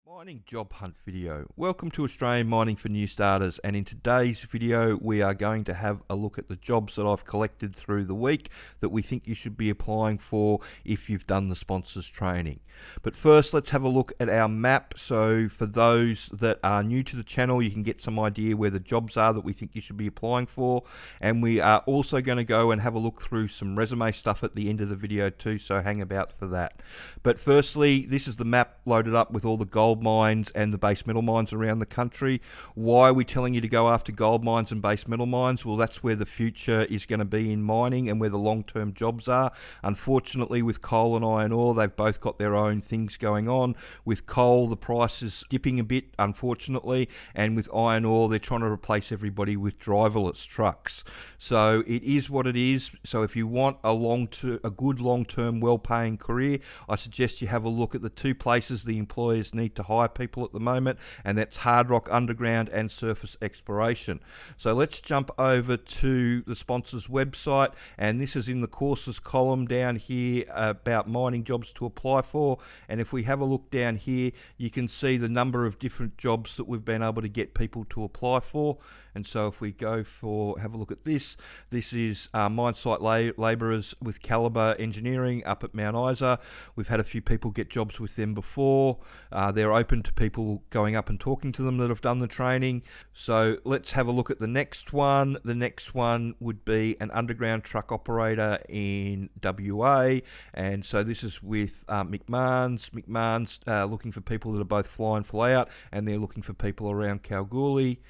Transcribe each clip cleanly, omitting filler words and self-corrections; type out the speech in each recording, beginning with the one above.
Mining job hunt video. Welcome to Australian Mining for New Starters, and in today's video we are going to have a look at the jobs that I've collected through the week that we think you should be applying for if you've done the sponsors training. But first, let's have a look at our map. So for those that are new to the channel, you can get some idea where the jobs are that we think you should be applying for, and we are also going to go and have a look through some resume stuff at the end of the video too, so hang about for that. But firstly, this is the map loaded up with all the gold mines and the base metal mines around the country. Why are we telling you to go after gold mines and base metal mines? Well, that's where the future is going to be in mining and where the long-term jobs are. Unfortunately, with coal and iron ore, they've both got their own things going on. With coal, the price is dipping a bit, unfortunately, and with iron ore, they're trying to replace everybody with driverless trucks. So it is what it is. So if you want a good long-term, well-paying career, I suggest you have a look at the two places the employers need to hire people at the moment, and that's hard rock underground and surface exploration. So let's jump over to the sponsors website, and this is in the courses column down here about mining jobs to apply for. And if we have a look down here, you can see the number of different jobs that we've been able to get people to apply for. And so if we have a look at this is mine site labourers with Calibre Engineering up at Mount Isa. We've had a few people get jobs with them before. They're open to people going up and talking to them that have done the training. So let's have a look at the next one. The next one would be an underground truck operator in WA. And so this is with McMahon's. McMahon's looking for people that are both fly in, fly out, and they're looking for people around Kalgoorlie.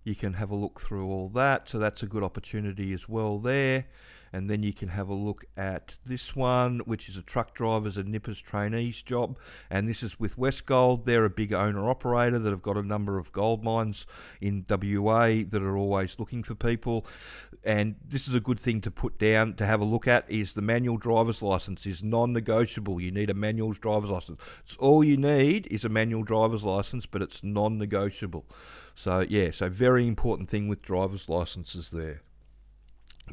You can have a look through all that, so that's a good opportunity as well there. And then you can have a look at this one, which is a truck drivers and nippers trainees job, and this is with Westgold. They're a big owner-operator that have got a number of gold mines in WA that are always looking for people. And this is a good thing to put down to have a look at, is the manual driver's license is non-negotiable. You need a manual driver's license. It's all you need is a manual driver's license, but it's non-negotiable. So yeah, so very important thing with driver's licenses there.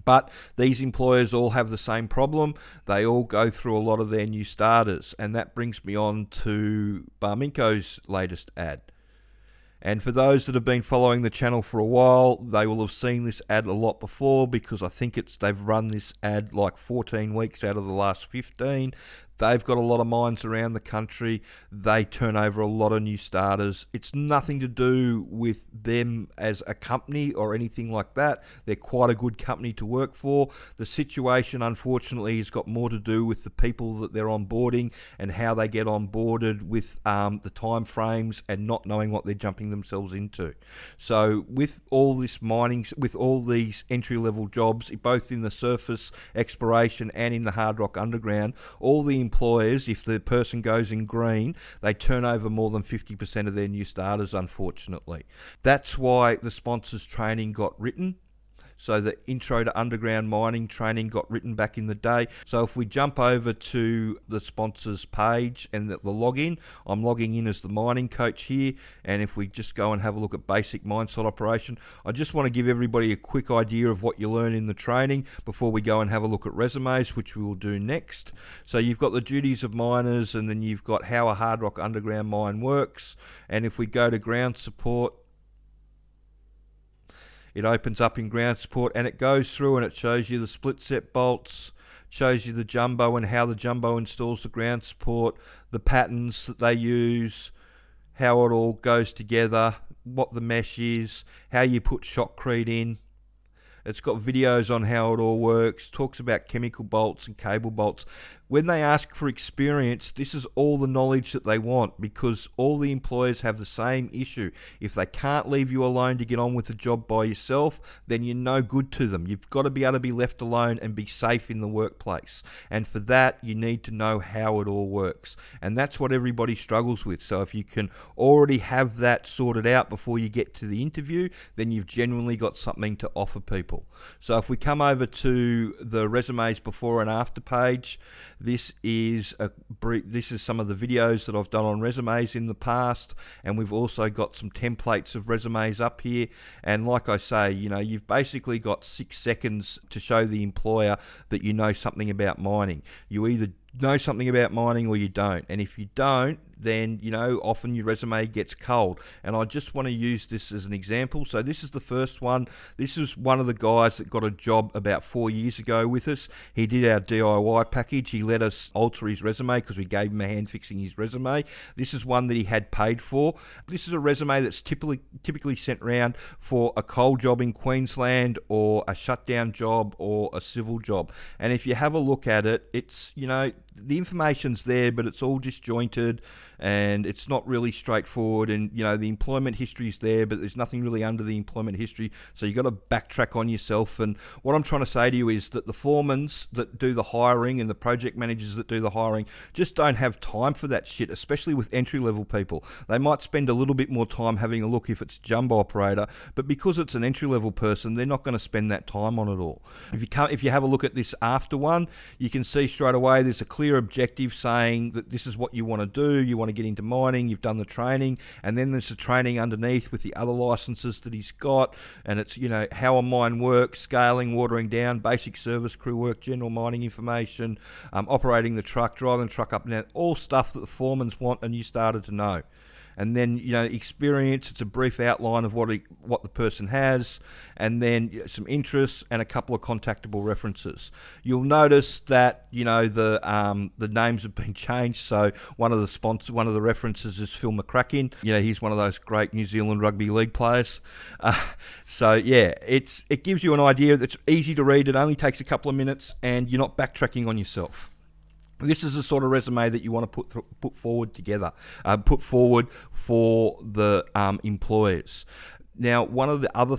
But these employers all have the same problem. They all go through a lot of their new starters, and that brings me on to Barminco's latest ad. And for those that have been following the channel for a while, they will have seen this ad a lot before, because I think they've run this ad like 14 weeks out of the last 15. They've got a lot of mines around the country. They turn over a lot of new starters. It's nothing to do with them as a company or anything like that. They're quite a good company to work for. The situation, unfortunately, has got more to do with the people that they're onboarding and how they get onboarded with the time frames and not knowing what they're jumping themselves into. So with all this mining, with all these entry-level jobs, both in the surface exploration and in the hard rock underground, all the employers, if the person goes in green, they turn over more than 50% of their new starters, unfortunately. That's why the sponsors training got written. So the intro to underground mining training got written back in the day. So if we jump over to the sponsors page and the login, I'm logging in as the mining coach here. And if we just go and have a look at basic mine site operation, I just want to give everybody a quick idea of what you learn in the training before we go and have a look at resumes, which we will do next. So you've got the duties of miners, and then you've got how a hard rock underground mine works. And if we go to ground support, it opens up in ground support, and it goes through and it shows you the split set bolts, shows you the jumbo and how the jumbo installs the ground support, the patterns that they use, how it all goes together, what the mesh is, how you put shotcrete in. It's got videos on how it all works, talks about chemical bolts and cable bolts. When they ask for experience, this is all the knowledge that they want, because all the employers have the same issue. If they can't leave you alone to get on with the job by yourself, then you're no good to them. You've got to be able to be left alone and be safe in the workplace. And for that, you need to know how it all works. And that's what everybody struggles with. So if you can already have that sorted out before you get to the interview, then you've genuinely got something to offer people. So if we come over to the resumes before and after page, this is some of the videos that I've done on resumes in the past, and we've also got some templates of resumes up here. And like I say, you've basically got 6 seconds to show the employer that you know something about mining. You either know something about mining or you don't, and if you don't, then, often your resume gets cold. And I just want to use this as an example. So this is the first one. This is one of the guys that got a job about 4 years ago with us. He did our DIY package. He let us alter his resume because we gave him a hand fixing his resume. This is one that he had paid for. This is a resume that's typically sent around for a coal job in Queensland or a shutdown job or a civil job. And if you have a look at it, it's, the information's there, but it's all disjointed and it's not really straightforward. And, the employment history's there, but there's nothing really under the employment history. So you've got to backtrack on yourself. And what I'm trying to say to you is that the foremans that do the hiring and the project managers that do the hiring just don't have time for that shit, especially with entry-level people. They might spend a little bit more time having a look if it's jumbo operator, but because it's an entry-level person, they're not going to spend that time on it all. If you have a look at this after one, you can see straight away there's a clear objective saying that this is what you want to do. You want to get into mining, you've done the training, and then there's the training underneath with the other licenses that he's got, and it's, how a mine works, scaling, watering down, basic service crew work, general mining information, operating the truck, driving the truck up and down, all stuff that the foremans want a new starter to know. And then, experience, it's a brief outline of what the person has, and then some interests and a couple of contactable references. You'll notice that, the names have been changed. So one of the references is Phil McCracken. He's one of those great New Zealand rugby league players. It gives you an idea that's easy to read. It only takes a couple of minutes, and you're not backtracking on yourself. This is the sort of resume that you want to put forward for the employers. Now, one of the other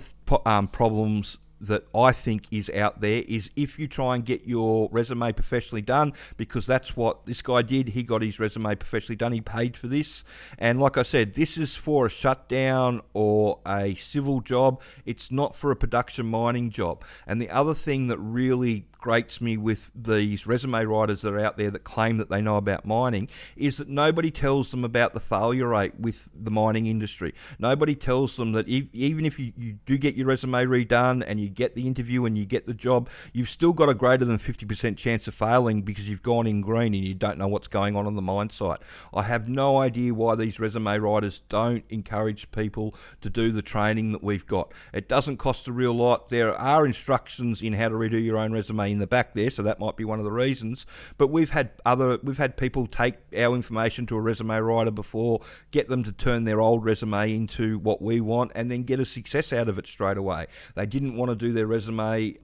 problems that I think is out there is if you try and get your resume professionally done, because that's what this guy did. He got his resume professionally done. He paid for this. And like I said, this is for a shutdown or a civil job. It's not for a production mining job. And the other thing that really grates me with these resume writers that are out there that claim that they know about mining is that nobody tells them about the failure rate with the mining industry. Nobody tells them that even if you do get your resume redone and you get the interview and you get the job, you've still got a greater than 50% chance of failing because you've gone in green and you don't know what's going on the mine site. I have no idea why these resume writers don't encourage people to do the training that we've got. It doesn't cost a real lot. There are instructions in how to redo your own resume in the back there, so that might be one of the reasons. But we've had people take our information to a resume writer before, get them to turn their old resume into what we want, and then get a success out of it straight away. They didn't want to do their resume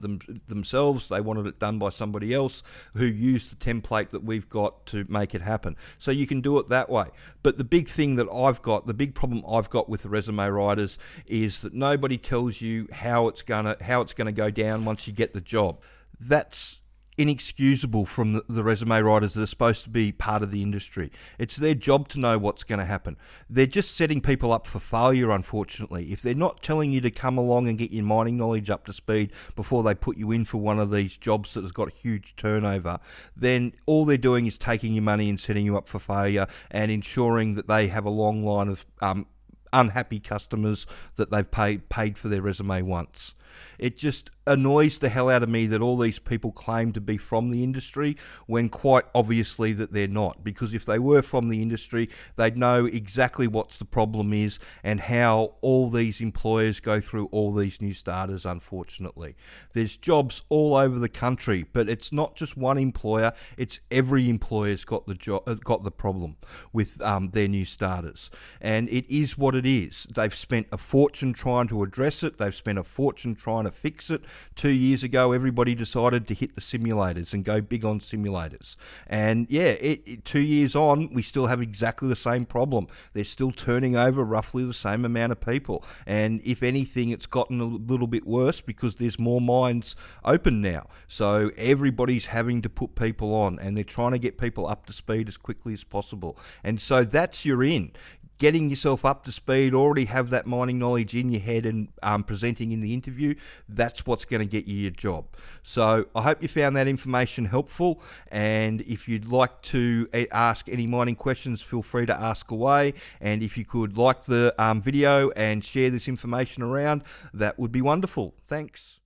themselves. They wanted it done by somebody else who used the template that we've got to make it happen. So you can do it that way. But the big problem I've got with the resume writers is that nobody tells you how it's gonna go down once you get the job. That's inexcusable from the resume writers that are supposed to be part of the industry. It's their job to know what's going to happen. They're just setting people up for failure, unfortunately. If they're not telling you to come along and get your mining knowledge up to speed before they put you in for one of these jobs that has got a huge turnover, then all they're doing is taking your money and setting you up for failure and ensuring that they have a long line of unhappy customers that they've paid for their resume once. It just annoys the hell out of me that all these people claim to be from the industry when quite obviously that they're not, because if they were from the industry, they'd know exactly what the problem is and how all these employers go through all these new starters, unfortunately. There's jobs all over the country, but it's not just one employer, it's every employer's got the problem with their new starters. And it is what it is. They've spent a fortune trying to address it, they've spent a fortune trying to fix it. 2 years ago, everybody decided to hit the simulators and go big on simulators. And 2 years on, we still have exactly the same problem. They're still turning over roughly the same amount of people. And if anything, it's gotten a little bit worse because there's more mines open now. So everybody's having to put people on and they're trying to get people up to speed as quickly as possible. And so that's your in. Getting yourself up to speed, already have that mining knowledge in your head and presenting in the interview, that's what's going to get you your job. So I hope you found that information helpful, and if you'd like to ask any mining questions, feel free to ask away, and if you could like the video and share this information around, that would be wonderful. Thanks.